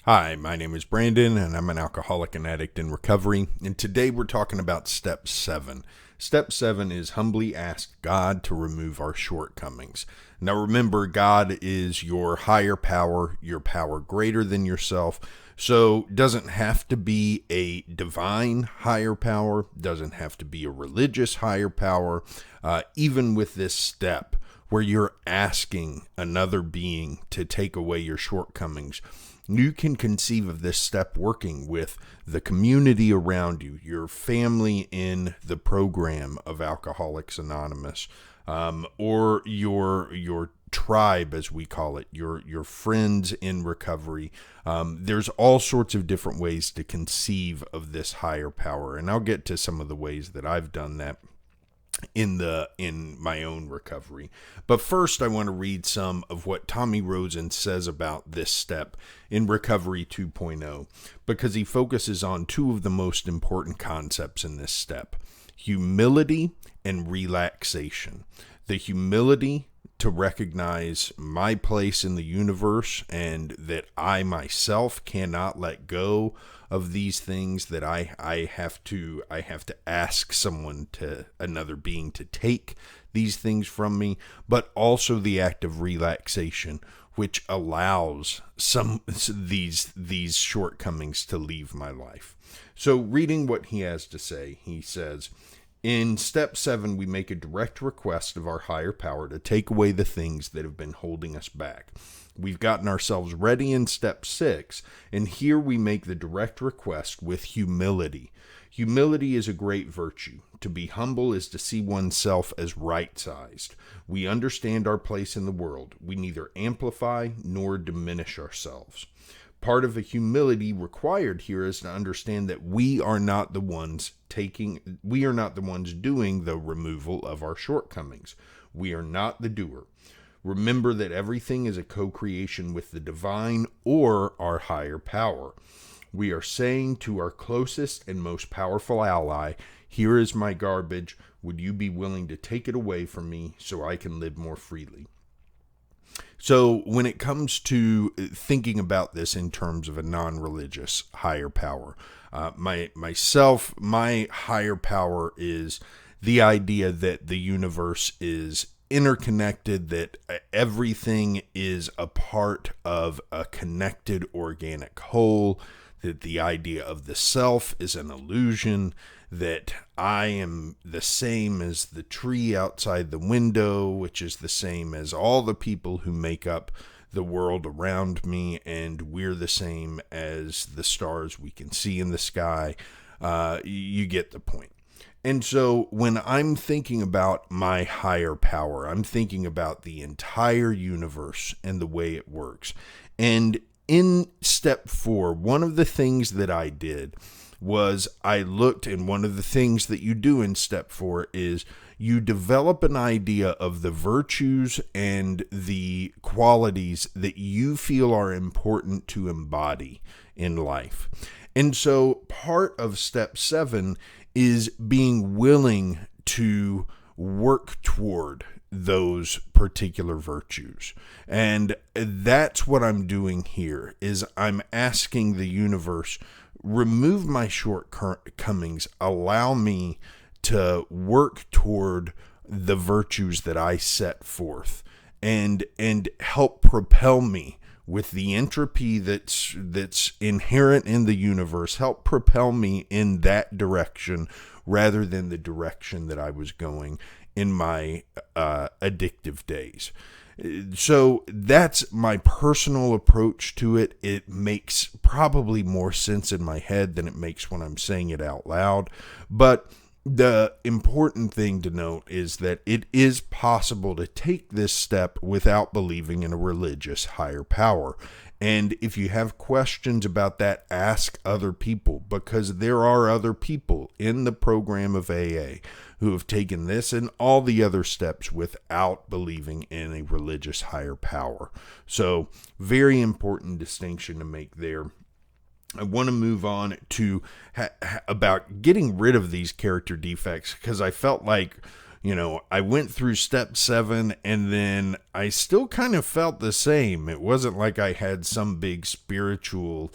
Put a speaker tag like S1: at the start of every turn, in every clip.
S1: Hi, my name is Brandon, and I'm an alcoholic and addict in recovery, and today we're talking about Step 7. Step 7 is humbly ask God to remove our shortcomings. Now remember, God is your higher power, your power greater than yourself, so it doesn't have to be a divine higher power, doesn't have to be a religious higher power, even with this step where you're asking another being to take away your shortcomings. You can conceive of this step working with the community around you, your family in the program of Alcoholics Anonymous, or your tribe, as we call it, your friends in recovery. There's all sorts of different ways to conceive of this higher power, and I'll get to some of the ways that I've done that in my own recovery. But first, I want to read some of what Tommy Rosen says about this step in Recovery 2.0, because he focuses on two of the most important concepts in this step: humility and relaxation. The humility to recognize my place in the universe and that I myself cannot let go of these things, that I have to ask another being to take these things from me, but also the act of relaxation, which allows these shortcomings to leave my life. So reading what he has to say, he says, in Step 7, we make a direct request of our higher power to take away the things that have been holding us back. We've gotten ourselves ready in Step 6, and here we make the direct request with humility. Humility is a great virtue. To be humble is to see oneself as right-sized. We understand our place in the world. We neither amplify nor diminish ourselves. Part of the humility required here is to understand that we are not the ones doing the removal of our shortcomings. We are not the doer. Remember that everything is a co-creation with the divine or our higher power. We are saying to our closest and most powerful ally, here is my garbage. Would you be willing to take it away from me so I can live more freely? So when it comes to thinking about this in terms of a non-religious higher power, my higher power is the idea that the universe is interconnected, that everything is a part of a connected organic whole, that the idea of the self is an illusion, that I am the same as the tree outside the window, which is the same as all the people who make up the world around me, and we're the same as the stars we can see in the sky. You get the point. And so when I'm thinking about my higher power, I'm thinking about the entire universe and the way it works. And in Step 4, one of the things that I did was I looked, and one of the things that you do in Step 4 is you develop an idea of the virtues and the qualities that you feel are important to embody in life. And so part of Step 7 is being willing to work toward those particular virtues. And that's what I'm doing here, is I'm asking the universe, remove my shortcomings, allow me to work toward the virtues that I set forth, and help propel me with the entropy that's inherent in the universe, help propel me in that direction rather than the direction that I was going in my addictive days. So that's my personal approach to it. It makes probably more sense in my head than it makes when I'm saying it out loud. But the important thing to note is that it is possible to take this step without believing in a religious higher power. And if you have questions about that, ask other people, because there are other people in the program of AA who have taken this and all the other steps without believing in a religious higher power. So, very important distinction to make there. I want to move on to about getting rid of these character defects, because I felt like, I went through step 7 and then I still kind of felt the same. It wasn't like I had some big spiritual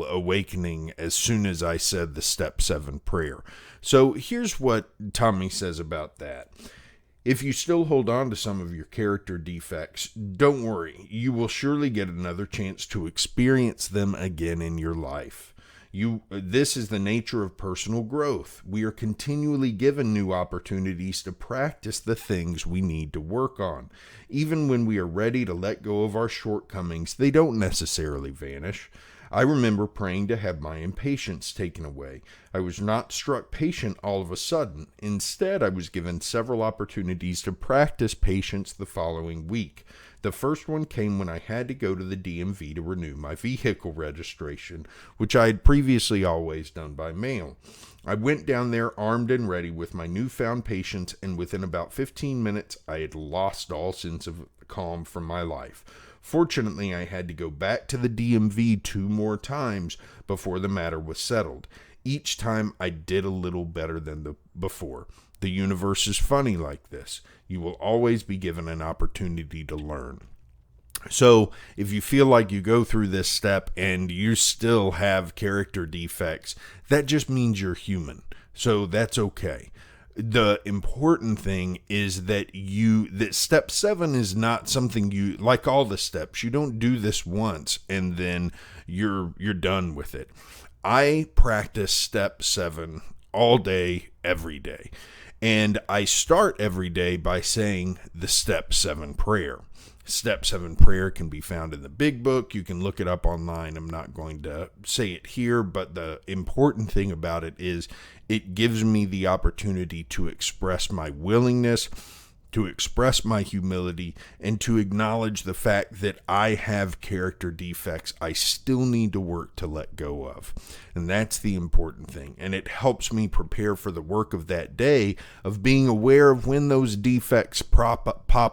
S1: awakening as soon as I said the step 7 prayer. So here's what Tommy says about that. If you still hold on to some of your character defects, don't worry. You will surely get another chance to experience them again in your life. This is the nature of personal growth. We are continually given new opportunities to practice the things we need to work on. Even when we are ready to let go of our shortcomings, they don't necessarily vanish. I remember praying to have my impatience taken away. I was not struck patient all of a sudden. Instead, I was given several opportunities to practice patience the following week. The first one came when I had to go to the DMV to renew my vehicle registration, which I had previously always done by mail. I went down there armed and ready with my newfound patience, and within about 15 minutes, I had lost all sense of calm from my life. Fortunately, I had to go back to the DMV 2 more times before the matter was settled. Each time I did a little better than before. The universe is funny like this. You will always be given an opportunity to learn. So if you feel like you go through this step and you still have character defects, that just means you're human. So that's okay. The important thing is that step 7 is not something like all the steps. You don't do this once and then you're done with it. I practice step 7 all day, every day. And I start every day by saying the step 7 prayer. Step 7 prayer can be found in the big book. You can look it up online. I'm not going to say it here, but the important thing about it is it gives me the opportunity to express my willingness, to express my humility, and to acknowledge the fact that I have character defects I still need to work to let go of. And that's the important thing. And it helps me prepare for the work of that day of being aware of when those defects pop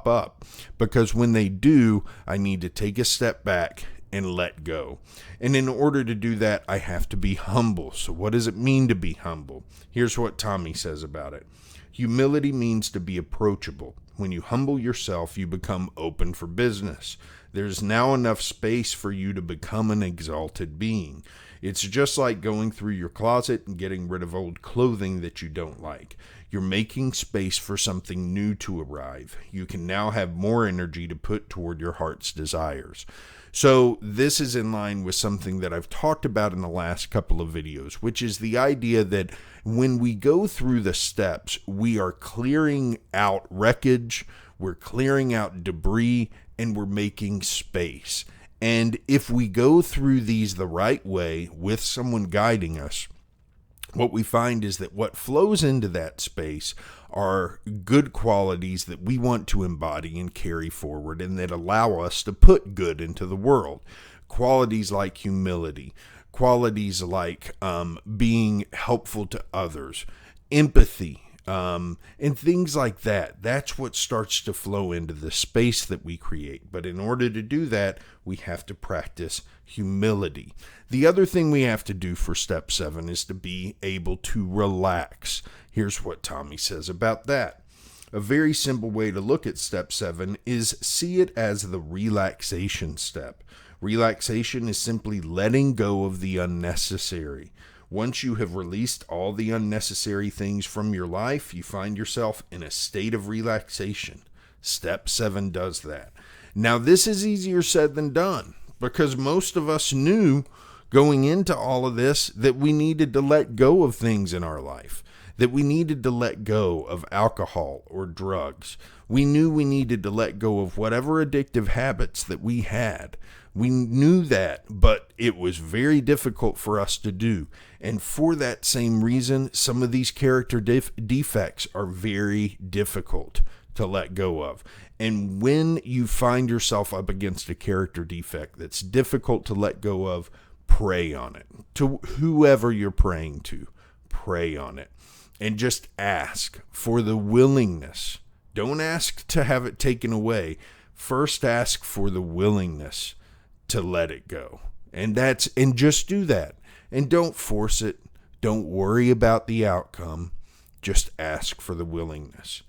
S1: up. Because when they do, I need to take a step back and let go. And in order to do that, I have to be humble. So what does it mean to be humble? Here's what Tommy says about it. Humility means to be approachable. When you humble yourself, you become open for business. There's now enough space for you to become an exalted being. It's just like going through your closet and getting rid of old clothing that you don't like. You're making space for something new to arrive. You can now have more energy to put toward your heart's desires. So this is in line with something that I've talked about in the last couple of videos, which is the idea that when we go through the steps, we are clearing out wreckage, we're clearing out debris, and we're making space. And if we go through these the right way with someone guiding us, what we find is that what flows into that space are good qualities that we want to embody and carry forward and that allow us to put good into the world. Qualities like humility, qualities like being helpful to others, empathy, and things like that. That's what starts to flow into the space that we create. But in order to do that, we have to practice humility. The other thing we have to do for step 7 is to be able to relax. Here's what Tommy says about that. A very simple way to look at step 7 is see it as the relaxation step. Relaxation is simply letting go of the unnecessary. Once you have released all the unnecessary things from your life, you find yourself in a state of relaxation. Step 7 does that. Now, this is easier said than done because most of us knew going into all of this that we needed to let go of things in our life, that we needed to let go of alcohol or drugs. We knew we needed to let go of whatever addictive habits that we had. We knew that, but it was very difficult for us to do. And for that same reason, some of these character defects are very difficult to let go of. And when you find yourself up against a character defect that's difficult to let go of, pray on it. To whoever you're praying to, pray on it. And just ask for the willingness. Don't ask to have it taken away. First ask for the willingness to let it go. And just do that. And don't force it. Don't worry about the outcome. just ask for the willingness.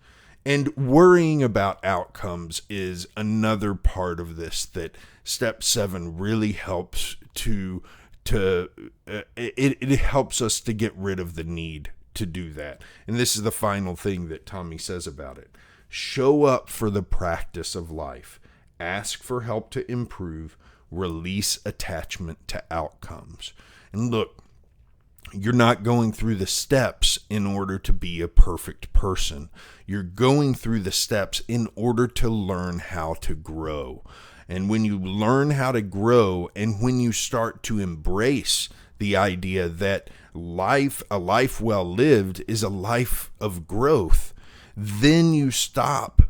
S1: And worrying about outcomes is another part of this that step 7 really helps it helps us to get rid of the need to do that. And this is the final thing that Tommy says about it. Show up for the practice of life. Ask for help to improve. Release attachment to outcomes. And look, you're not going through the steps in order to be a perfect person. You're going through the steps in order to learn how to grow. And when you learn how to grow, and when you start to embrace the idea that a life well lived is a life of growth, then you stop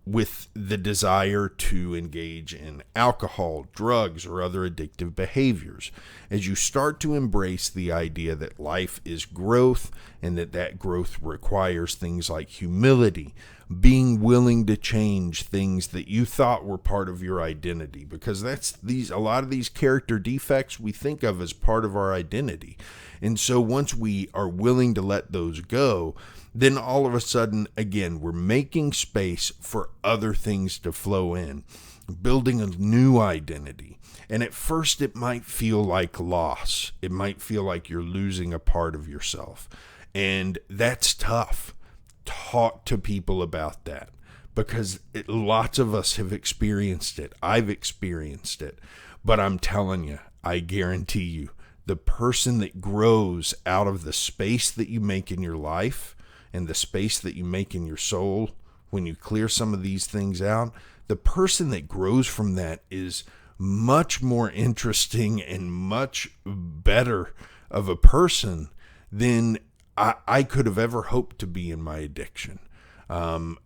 S1: with the desire to engage in alcohol, drugs, or other addictive behaviors. As you start to embrace the idea that life is growth and that growth requires things like humility, being willing to change things that you thought were part of your identity, because a lot of these character defects we think of as part of our identity. And so once we are willing to let those go, then all of a sudden, again, we're making space for other things to flow in, building a new identity. And at first, it might feel like loss. It might feel like you're losing a part of yourself. And that's tough. Talk to people about that, because lots of us have experienced it. I've experienced it. But I'm telling you, I guarantee you, the person that grows out of the space that you make in your life and the space that you make in your soul, when you clear some of these things out, the person that grows from that is much more interesting and much better of a person than I could have ever hoped to be in my addiction. And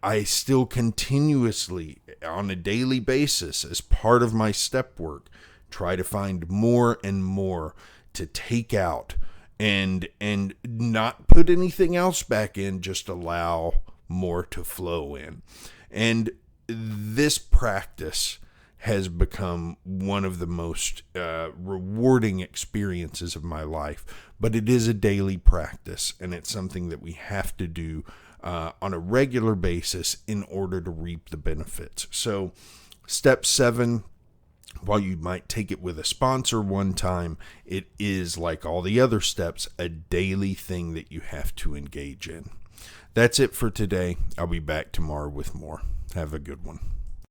S1: I still continuously, on a daily basis, as part of my step work, try to find more and more to take out and not put anything else back in, just allow more to flow in. And this practice has become one of the most rewarding experiences of my life. But it is a daily practice, and it's something that we have to do on a regular basis in order to reap the benefits. So step 7, while you might take it with a sponsor one time, it is, like all the other steps, a daily thing that you have to engage in. That's it for today. I'll be back tomorrow with more. Have a good one.